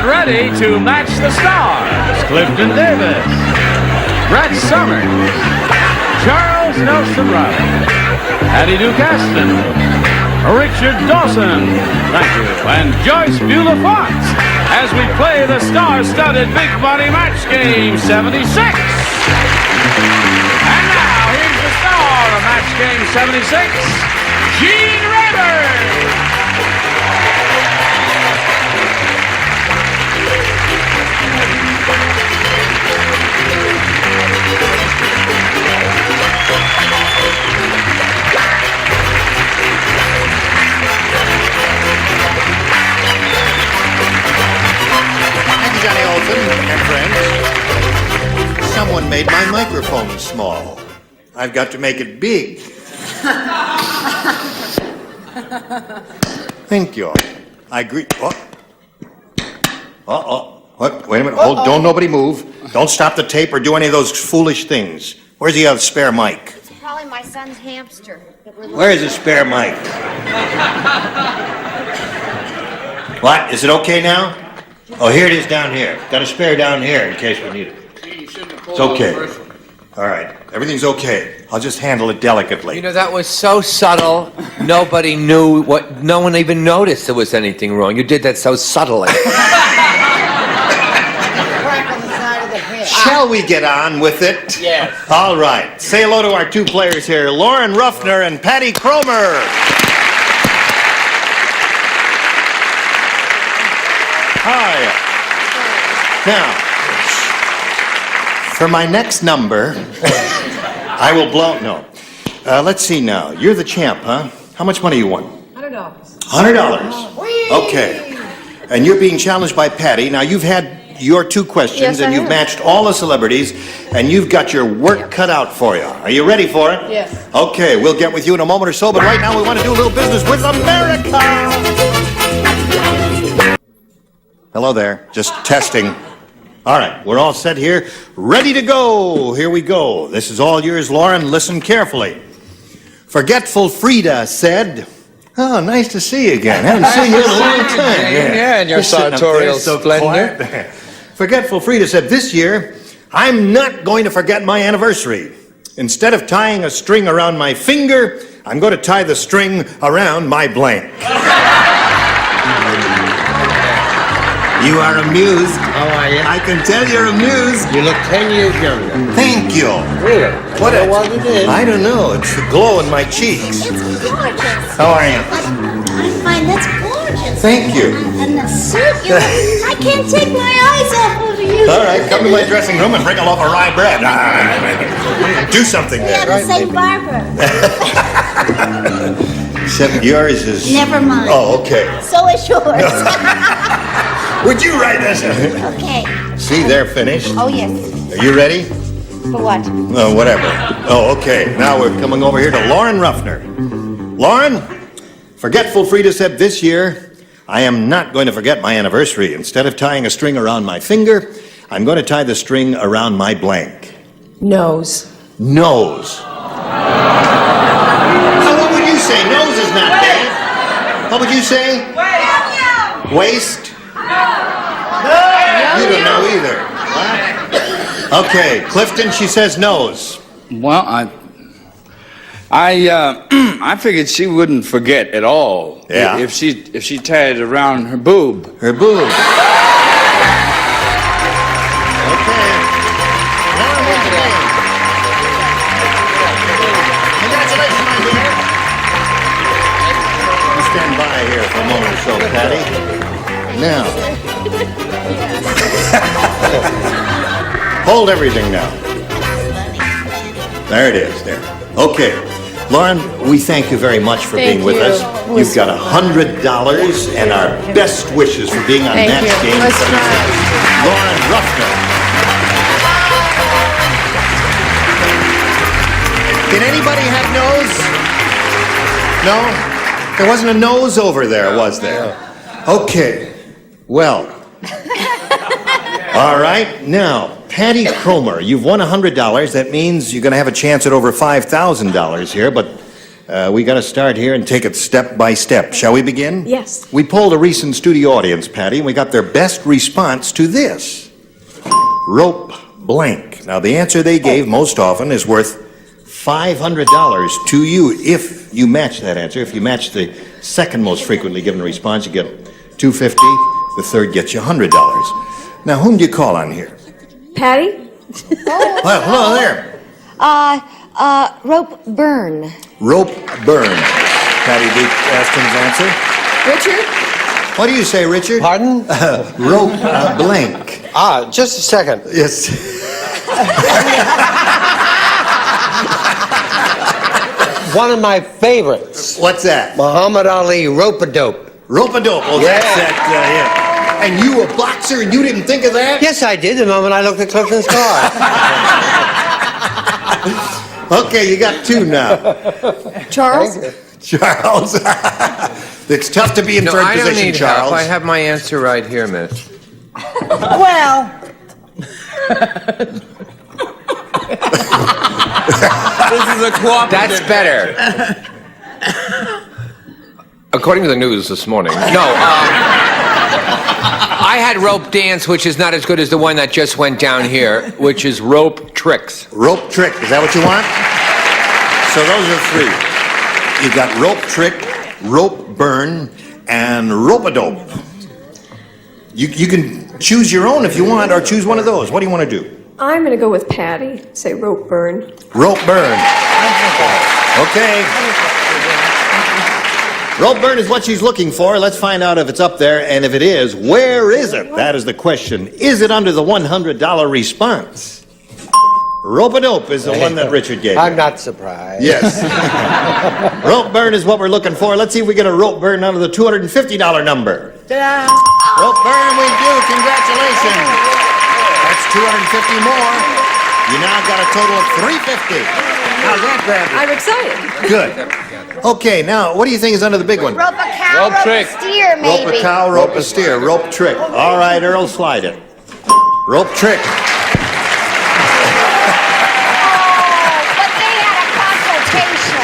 Get ready to match the stars. Clifton Davis, Brett Summers, Charles Nelson Reilly, Hattie Duke Astin, Richard Dawson, thank you, and Joyce Bulifant as we play the star-studded Big Money Match Game 76. And now, here's the star of Match Game 76, Gene Rayburn. Johnny Olson and friends. Someone made my microphone small. I've got to make it big. Thank you. I agree. What? Wait a minute. Hold. Don't nobody move. Don't stop the tape or do any of those foolish things. Where's the other spare mic? It's probably my son's hamster. Where is the spare mic? What? Is it okay now? Oh, here it is down here. Got a spare down here in case we need it. It's okay. All right. Everything's okay. I'll just handle it delicately. You know, that was so subtle, nobody knew what, no one even noticed there was anything wrong. You did that so subtly. Crack on the side of the head. Shall we get on with it? Yes. All right. Say hello to our two players here, Lauren Ruffner and Patty Cromer. Hi. Now, for my next number, I will blow. No. Let's see now. You're the champ, huh? How much money you won? $100. $100. Okay. And you're being challenged by Patty. Now, you've had your two questions, Yes, and I you've have. matched all the celebrities, and you've got your work cut out for you. Are you ready for it? Yes. Okay, we'll get with you in a moment or so, but right now we want to do a little business with America. Hello there. Just testing. All right, we're all set here. Ready to go. Here we go. This is all yours, Lauren. Listen carefully. Forgetful Frida said, "Oh, nice to see you again. Haven't seen you in a long time." Yeah, in your Just sitting up sartorial there, so splendor. quiet. Forgetful Frida said, "This year, I'm not going to forget my anniversary. Instead of tying a string around my finger, I'm going to tie the string around my blank." You are amused. How are you? I can tell you're amused. You look 10 years younger. Thank you. Really? What a, you did. I don't know. It's the glow in my cheeks. It's gorgeous. How are you? I'm fine. That's gorgeous. Thank you. And the suit, I can't take my eyes off of you. All right, come to my dressing room and bring a loaf of rye bread. Do something We have there. the same barber. Except yours is... Never mind. Oh, okay. So is yours. Would you write this? Okay. See, they're finished. Oh, yes. Are you ready? For what? Oh, whatever. Oh, okay. Now we're coming over here to Lauren Ruffner. Lauren, Forgetful Frida said, "This year, I am not going to forget my anniversary. Instead of tying a string around my finger, I'm going to tie the string around my blank." Nose. Nose. So what would you say? Nose is not bad. What would you say? Waist. You don't know either. What? Okay, Clifton, she says nose. Well, I figured she wouldn't forget at all. Yeah. If she tied it around her boob. Her boob. Okay. Now here's the game. Congratulations, my dear. You stand by here for a moment or so, Patty. Now. Hold everything now. There it is, there. Okay. Lauren, we thank you very much for being with us. You've got $100 and our best wishes for being on Match Game 76. Lauren Ruffner. Did anybody have nose? No? There wasn't a nose over there, was there? Okay. Well. All right. Now, Patty Cromer, you've won $100. That means you're going to have a chance at over $5,000 here, but We got to start here and take it step by step. Shall we begin? Yes. We polled a recent studio audience, Patty, and we got their best response to this. Rope blank. Now, the answer they gave most often is worth $500 to you if you match that answer. If you match the second most frequently given response, you get $250. The third gets you $100. Now, whom do you call on here? Patty? Well, hello there. Rope burn. Rope burn. Patty Duke Astin's answer. Richard? What do you say, Richard? Pardon? Rope blank. Just a second. Yes. One of my favorites. What's that? Muhammad Ali, rope-a-dope. Rope-a-dope. Oh, Yeah. that's that, yeah. And you a boxer and you didn't think of that? Yes, I did the moment I looked at Clifton's car. Okay, you got two now. Charles? Charles. It's tough to be in No, third I don't position, need Charles. help. I have my answer right here, miss. Well, That's better. According to the news this morning. No, I had rope dance, which is not as good as the one that just went down here, which is rope tricks. Rope trick. Is that what you want? So those are three. You got rope trick, rope burn, and rope-a-dope. You can choose your own if you want, or choose one of those. What do you want to do? I'm going to go with Patty. Say rope burn. Rope burn. Okay. Rope burn is what she's looking for. Let's find out if it's up there, and if it is, where is it? That is the question. Is it under the $100 response? Rope-a-dope is the one that Richard gave. I'm not surprised. Yes. Rope burn is what we're looking for. Let's see if we get a rope burn under the $250 number. Rope burn, we do. Congratulations. That's $250 more. You now got a total of $350. How's that, Bradley? I'm excited. Good. Okay, now, what do you think is under the big one? rope a cow, Rope rope trick. a steer, maybe. Rope a cow, rope a steer, rope trick. All right, Earl, slide it. Rope trick. But they had a consultation.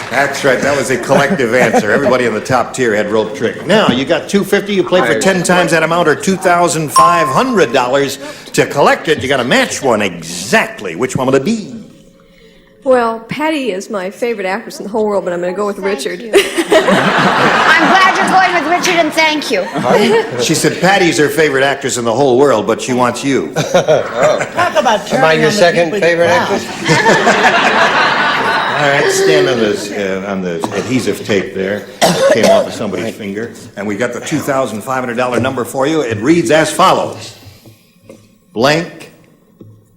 That's right, that was a collective answer. Everybody in the top tier had rope trick. Now, you got $250, you play for 10 times that amount, or $2,500 to collect it. You got to match one exactly. Which one will it be? Well, Patty is my favorite actress in the whole world, but I'm going to go with Richard. I'm glad you're going with Richard, and thank you. She said Patty's her favorite actress in the whole world, but she wants you. Talk about Am I your second favorite actress? All right, stand on the adhesive tape there. Came off of somebody's finger. And we got the $2,500 number for you. It reads as follows. Blank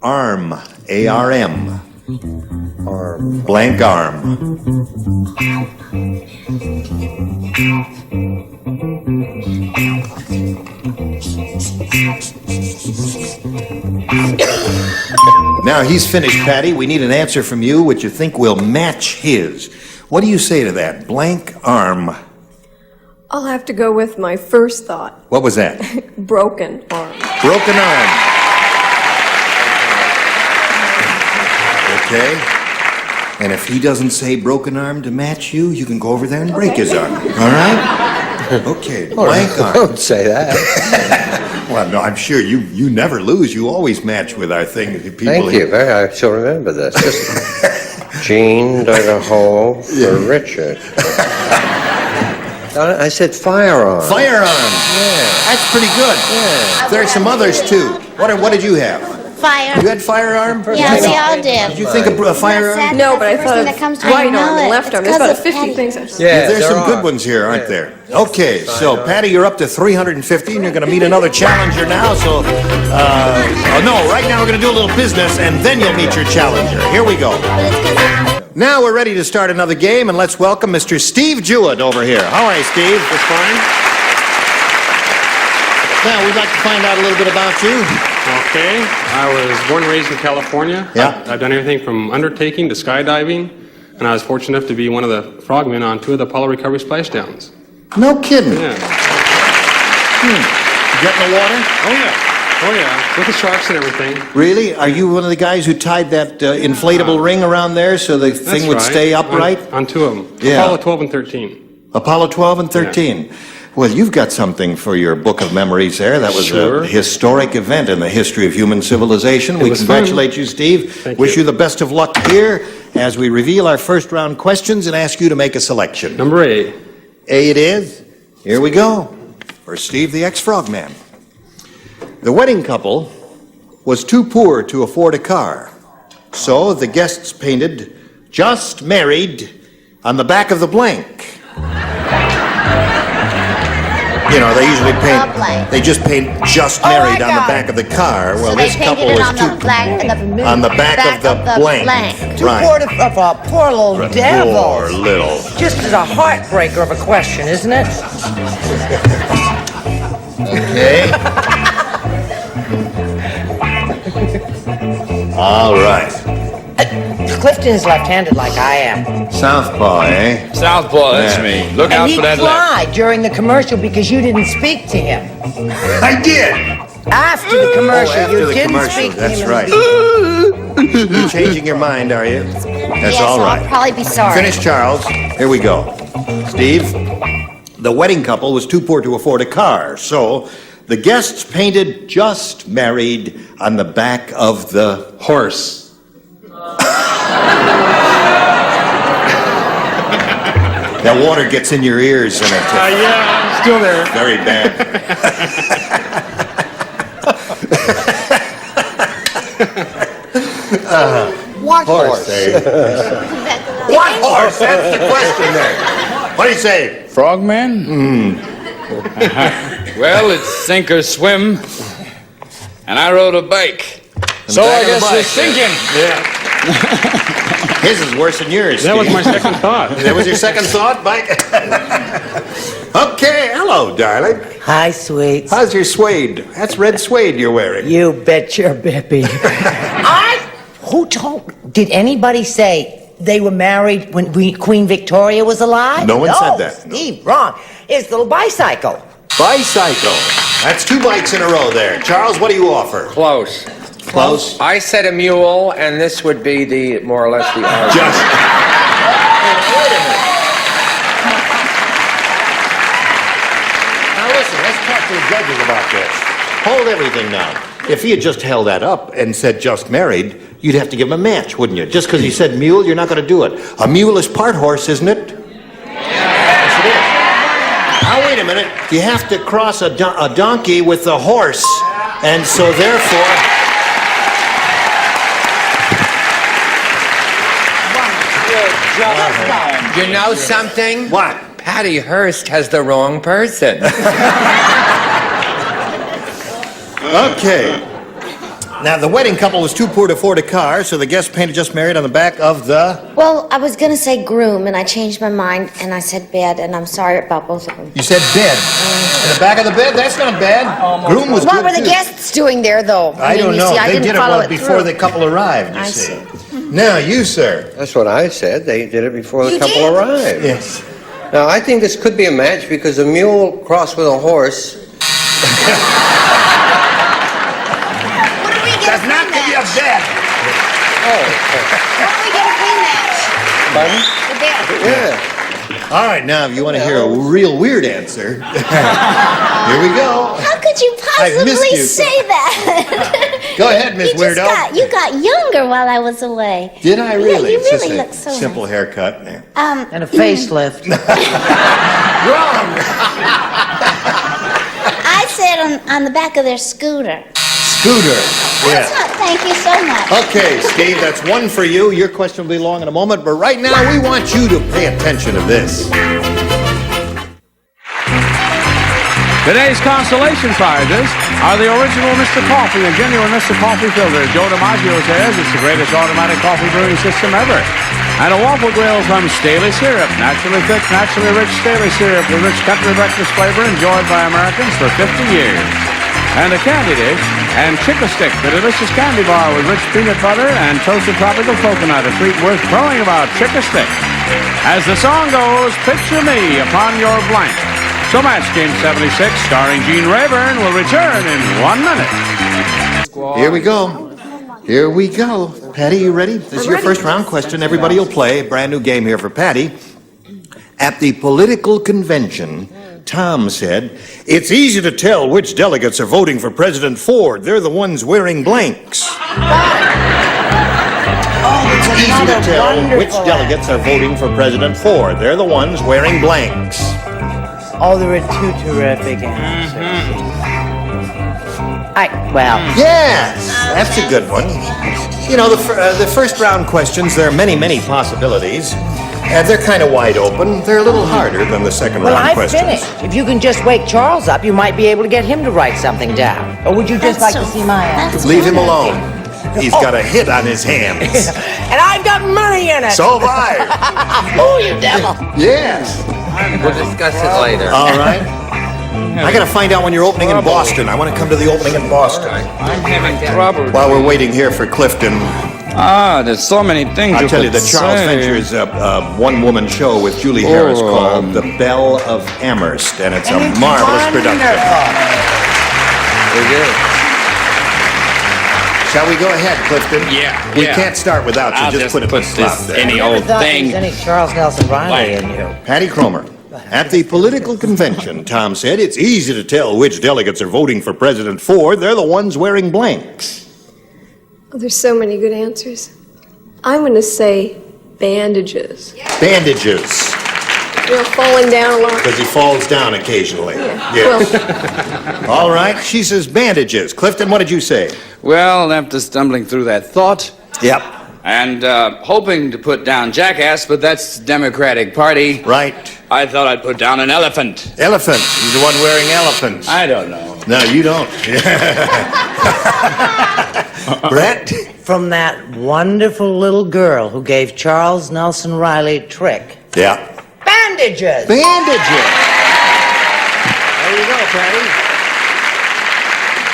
arm. A-R-M. Blank arm. Now he's finished, Patty. We need an answer from you which you think will match his. What do you say to that? Blank arm. I'll have to go with my first thought. What was that? Broken arm. Broken arm. Okay. And if he doesn't say broken arm to match you, you can go over there and break his arm. All right? Okay. Blank arm. Don't say that. Well, no, I'm sure you never lose. You always match with our thing. People Thank you. I shall remember this. Jean dug a hole for Richard. I said firearm. Firearm. Yeah. That's pretty good. Yeah. There are some others too. What did you have? Fire. You had firearm? Yeah, we all did. Did you think of a firearm? No, but I First thought thing of that comes to right my arm and mind. left arm. It's There's about 'cause of 50 Patty. things. Yeah, There's there some are. good ones here, aren't there? Okay, so Patty, you're up to 350, and you're going to meet another challenger now. So, right now we're going to do a little business, and then you'll meet your challenger. Here we go. Now we're ready to start another game, and let's welcome Mr. Steve Jewett over here. How are you, Steve? Just fine. Now we'd like to find out a little bit about you. Okay, I was born and raised in California. Yeah. I've done everything from undertaking to skydiving, and I was fortunate enough to be one of the frogmen on 2 of the Apollo recovery splashdowns. No kidding. Yeah. You get in the water? Oh, yeah. Oh, yeah, with the sharks and everything. Really? Are you one of the guys who tied that inflatable ring around there so the thing would stay upright? On two of them. Yeah. Apollo 12 and 13. Apollo 12 and 13. Yeah. Well, you've got something for your book of memories there. That was a historic event in the history of human civilization. We congratulate you, Steve. Wish you the best of luck here as we reveal our first round questions and ask you to make a selection. Number A. A it is. Here we go. For Steve the ex-frogman. The wedding couple was too poor to afford a car. So the guests painted "Just Married" on the back of the blank. You know, they usually paint, they just paint "Just Married" on the back of the car. Well, So this they couple painted it was on too on the back of the blank. Too poor of a poor little devil. Poor little. Just as a heartbreaker of a question, isn't it? Okay. All right. Clifton is left-handed like I am. Southpaw, eh? Southpaw, that's me. Look out for that And he cried during the commercial because you didn't speak to him. I did. After the commercial, After you the didn't commercial, speak to that's him. right. You're changing your mind, are you? That's Yes, all I'll right. probably be sorry. Finish, Charles. Here we go. Steve, the wedding couple was too poor to afford a car, so the guests painted "Just Married" on the back of the Horse. That water gets in your ears and it's Yeah, still there. very bad. What horse? What horse? That's the question there. What do you say? Frogman? Well, it's sink or swim. And I rode a bike. So I guess we're sinking. Yeah. His is worse than yours. That was Steve. my second thought. That was your second thought, Mike? Okay, hello, darling. Hi, sweets. How's your suede? That's red suede you're wearing. You bet your bippy. Did anybody say they were married when Queen Victoria was alive? No one said that. No. Steve, wrong. It's the little bicycle. Bicycle. That's two bikes in a row there. Charles, what do you offer? Close. Close? I said a mule, and this would be the more or less the argument. Just. Wait a minute. Now listen, let's talk to the judges about this. Hold everything now. If he had just held that up and said "Just Married," you'd have to give him a match, wouldn't you? Just because he said mule, you're not going to do it. A mule is part horse, isn't it? Yes, it is. Now wait a minute. You have to cross a donkey with a horse, and so therefore. You know something? What? Patty Hearst has the wrong person. Okay. Now, the wedding couple was too poor to afford a car, so the guests painted "Just Married" on the back of the... Well, I was going to say groom, and I changed my mind, and I said bed, and I'm sorry about both of them. You said bed. In the back of the bed? That's not bad. Groom was What good, were the too. guests doing there, though? I don't you know. See, I They didn't did it follow well it before through. the couple arrived, you I see. see. Now, you, sir. That's what I said. They did it before the You couple did? arrived. Yes. Now, I think this could be a match because a mule crossed with a horse. What do we get Does not give you a bed. What do we get a clean match? Pardon? The bed. Yeah. All right, now, if you want to hear a real weird answer, here we go. How could you I missed possibly you. say that? Go ahead, Miss Weirdo. You got younger while I was away. Did I Yeah, really? you It's just really a look so simple nice. haircut. And a facelift. Wrong. I said on the back of their scooter. Scooter. That's Yeah. not, thank you so much. Okay, Steve, that's one for you. Your question will be long in a moment, but right now we want you to pay attention to this. Today's consolation prizes are the original Mr. Coffee and genuine Mr. Coffee filter. Joe DiMaggio says it's the greatest automatic coffee brewing system ever. And a waffle grill from Staley Syrup. Naturally thick, naturally rich Staley Syrup with rich country breakfast flavor enjoyed by Americans for 50 years. And a candy dish and Chick-a-Stick, the delicious candy bar with rich peanut butter and toasted tropical coconut, a treat worth crowing about. Chick-a-Stick. As the song goes, picture me upon your blank. So Match Game 76, starring Gene Rayburn, will return in 1 minute. Here we go. Here we go. Patty, you ready? This is your first round question. Everybody will play. Brand new game here for Patty. At the political convention, Tom said, "It's easy to tell which delegates are voting for President Ford. They're the ones wearing blanks." It's easy to tell which delegates are voting for President Ford. They're the ones wearing blanks. Oh, there are two terrific answers. Yes, that's a good one. You know, the first round questions, there are many, many possibilities. They're kind of wide open. They're a little harder than the second round I've questions. finished. If you can just wake Charles up, you might be able to get him to write something down. Or would you just like to see my answer? Leave him alone. He's got a hit on his hands. And I've got money in it. So have I. Oh, you devil. Yes. We'll discuss it later. All right. I got to find out when you're opening in Boston. I want to come to the opening in Boston. I'm having trouble. While we're waiting here for Clifton, There's so many things I'll tell you that Charles Venture's a one-woman show with Julie Harris called The Belle of Amherst, and it's a marvelous production. We do. Shall we go ahead, Clifton? Yeah. We can't start without you. I'll just put it this there. any old thing. Any Charles Nelson Reilly in you. Patty Cromer. At the political convention, Tom said, "It's easy to tell which delegates are voting for President Ford. They're the ones wearing blanks." Oh, there's so many good answers. I'm going to say bandages. Bandages. You know, falling down a lot. Because he falls down occasionally. Yeah. All right, she says bandages. Clifton, what did you say? Well, after stumbling through that thought Yep. and hoping to put down jackass, but that's Democratic Party. Right. I thought I'd put down an elephant. Elephant. He's the one wearing elephants. I don't know. No, you don't. Brett? From that wonderful little girl who gave Charles Nelson Reilly a trick. Yeah. Bandages! Bandages. There you go, Patty.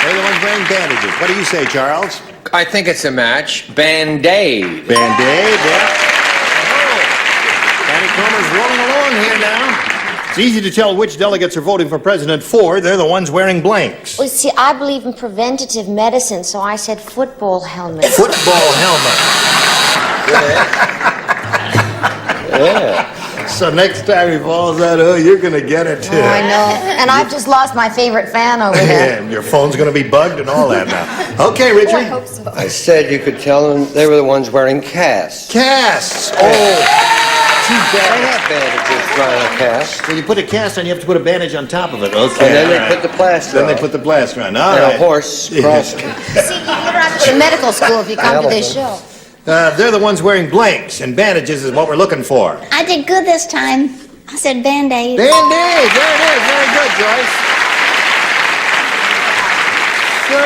They're the ones wearing bandages. What do you say, Charles? I think it's a match. Band-Aid. Band-Aid, yeah. Patty Cromer's rolling along here now. It's easy to tell which delegates are voting for President Ford. They're the ones wearing blanks. Well, see, I believe in preventative medicine, so I said football helmet. Football helmet. Yeah. So next time he falls out, you're going to get it. Oh, I know. And I've just lost my favorite fan over here. And your phone's going to be bugged and all that now. Okay, Richard. Oh, I hope so. I said you could tell them they were the ones wearing casts. Casts. Oh. They have bandages around a cast. When you put a cast on, you have to put a bandage on top of it. Okay. And then they put the plaster Then on. they put the plaster on. All And right. a horse crossing. See, you don't have to go to medical school if you come to this show. They're the ones wearing blanks, and bandages is what we're looking for. I did good this time. I said Band-Aid. Band-Aid. There it is. Very good, Joyce. So,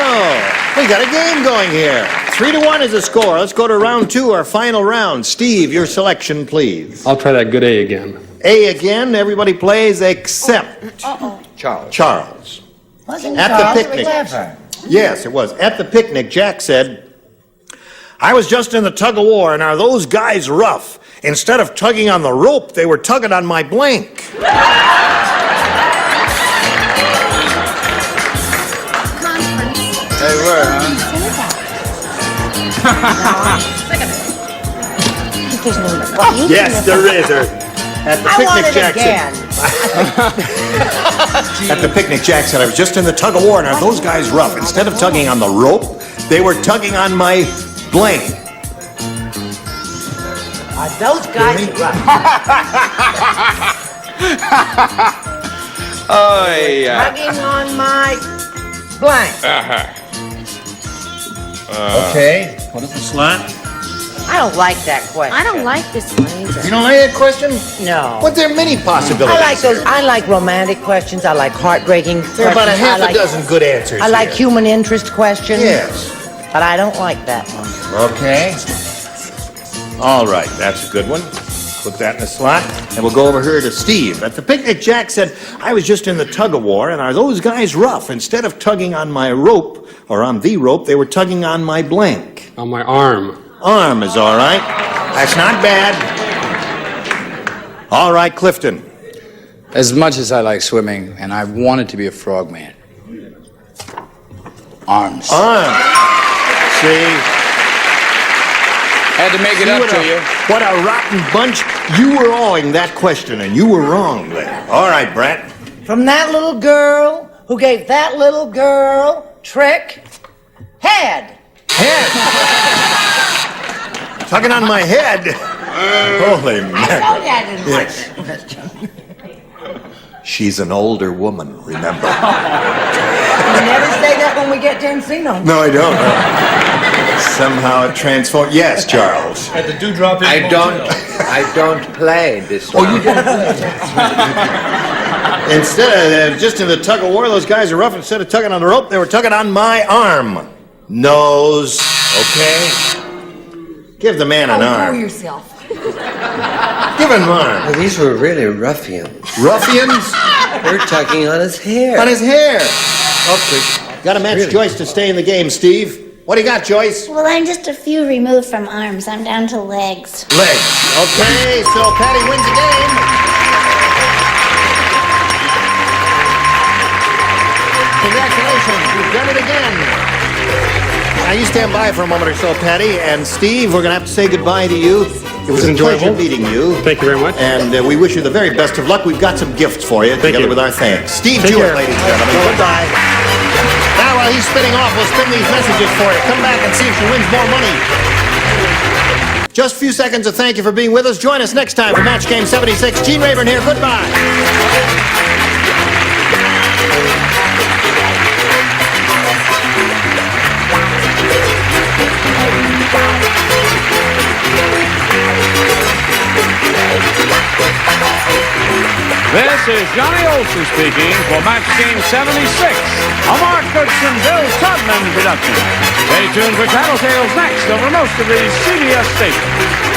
we got a game going here. 3-1 is the score. Let's go to round 2, our final round. Steve, your selection, please. I'll try that good A again. A again. Everybody plays except Charles. Wasn't At the Charles picnic. clever? Yes, it was. At the picnic, Jack said, "I was just in the tug-of-war, and are those guys rough? Instead of tugging on the rope, they were tugging on my blank." They were, huh? Yes, there is. At the I want picnic, it Jack again. said. At the picnic, Jack said, "I was just in the tug-of-war, and are those guys rough? Instead of tugging on the rope, they were tugging on my blank." Those guys are right. Oh, yeah. Tugging on my blank. Okay. Put it in the slot. I don't like that question. I don't like this one either. You don't like that question? No. But there are many possibilities. I like those. I like romantic questions. I like heartbreaking questions. There are about a half I like, a dozen good answers I like here. human interest questions. Yes. But I don't like that one. Okay. All right, that's a good one. Put that in the slot. And we'll go over here to Steve. At the picnic, Jack said, "I was just in the tug-of-war, and are those guys rough? Instead of tugging on my rope, or on the rope, they were tugging on my blank." On my arm. Arm is all right. That's not bad. All right, Clifton. As much as I like swimming, and I wanted to be a frogman, Arms. Arms. See? Had to make it up to you. What a rotten bunch. You were owing that question, and you were wrong there. All right, Brett. From that little girl who gave that little girl trick head. Head. Tugging on my head. Holy mackerel. Yes. She's an older woman, remember? You never say that when we get to Encino. No, I don't. Somehow it transformed. Yes, Charles. At the dewdrop in I don't play this one. Oh, you didn't play. Instead of just in the tug of war, those guys are rough. Instead of tugging on the rope, they were tugging on my arm. Nose. Okay? Give the man an arm. yourself. Give him an arm. Well, these were really ruffians. Ruffians? They're tugging on his hair. On his hair. Okay. Got to match Joyce to stay in the game, Steve. What do you got, Joyce? Well, I'm just a few removed from arms. I'm down to legs. Legs. Okay, so Patty wins the game. Congratulations, you've done it again. Now you stand by for a moment or so, Patty, and Steve, we're going to have to say goodbye to you. It was a pleasure meeting you. Thank you very much. And we wish you the very best of luck. We've got some gifts for you, together with our thanks. Steve Jewett, ladies and gentlemen. Goodbye. Now, while he's spinning off, we'll spin these messages for you. Come back and see if she wins more money. Just a few seconds of thank you for being with us. Join us next time for Match Game 76. Gene Rayburn here. Goodbye. This is Johnny Olson speaking for Match Game 76, a Mark Goodson, Bill Todman production. Stay tuned for Tattletales next over most of these CBS stations.